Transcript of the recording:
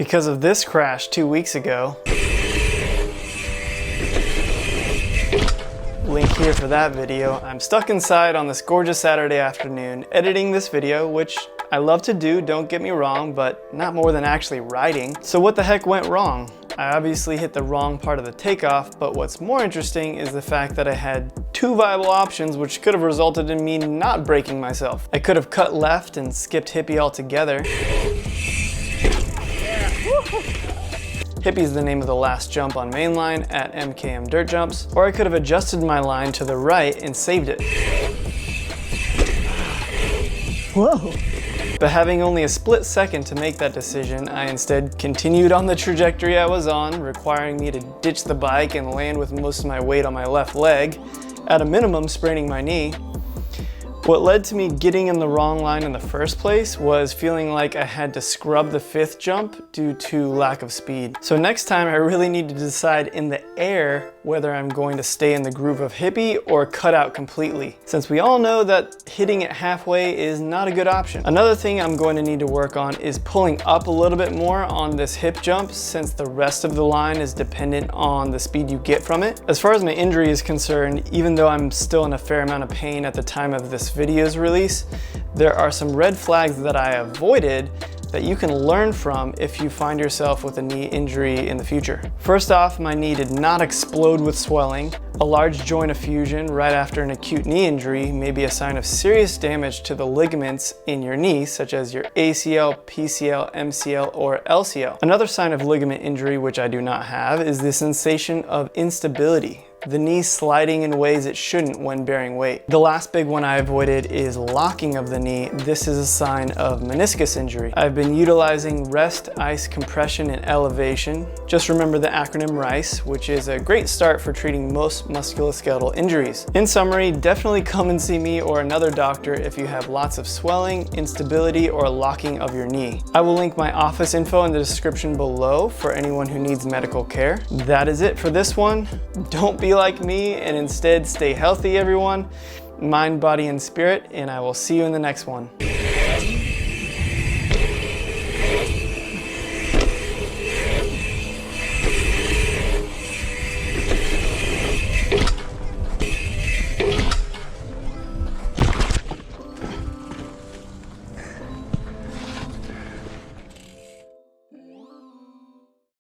Because of this crash 2 weeks ago, link here for that video, I'm stuck inside on this gorgeous Saturday afternoon editing this video, which I love to do, don't get me wrong, but not more than actually writing. So what the heck went wrong? I obviously hit the wrong part of the takeoff, but what's more interesting is the fact that I had two viable options which could have resulted in me not breaking myself. I could have cut left and skipped hippie altogether. Hippie is the name of the last jump on mainline at MKM Dirt Jumps, or I could have adjusted my line to the right and saved it. Whoa. But having only a split second to make that decision, I instead continued on the trajectory I was on, requiring me to ditch the bike and land with most of my weight on my left leg, at a minimum spraining my knee. What led to me getting in the wrong line in the first place was feeling like I had to scrub the fifth jump due to lack of speed. So next time I really need to decide in the air whether I'm going to stay in the groove of hippie or cut out completely, since we all know that hitting it halfway is not a good option. Another thing I'm going to need to work on is pulling up a little bit more on this hip jump, since the rest of the line is dependent on the speed you get from it. As far as my injury is concerned, even though I'm still in a fair amount of pain at the time of this video's release, there are some red flags that I avoided that you can learn from if you find yourself with a knee injury in the future. First off, my knee did not explode with swelling. A large joint effusion right after an acute knee injury may be a sign of serious damage to the ligaments in your knee, such as your ACL, PCL, MCL, or LCL. Another sign of ligament injury, which I do not have, is the sensation of instability. The knee sliding in ways it shouldn't when bearing weight. The last big one I avoided is locking of the knee. This is a sign of meniscus injury. I've been utilizing rest, ice, compression, and elevation. Just remember the acronym RICE, which is a great start for treating most musculoskeletal injuries. In summary, definitely come and see me or another doctor if you have lots of swelling, instability, or locking of your knee. I will link my office info in the description below for anyone who needs medical care. That is it for this one. Don't be like me and instead stay healthy, everyone. Mind, body, and spirit, and I will see you in the next one.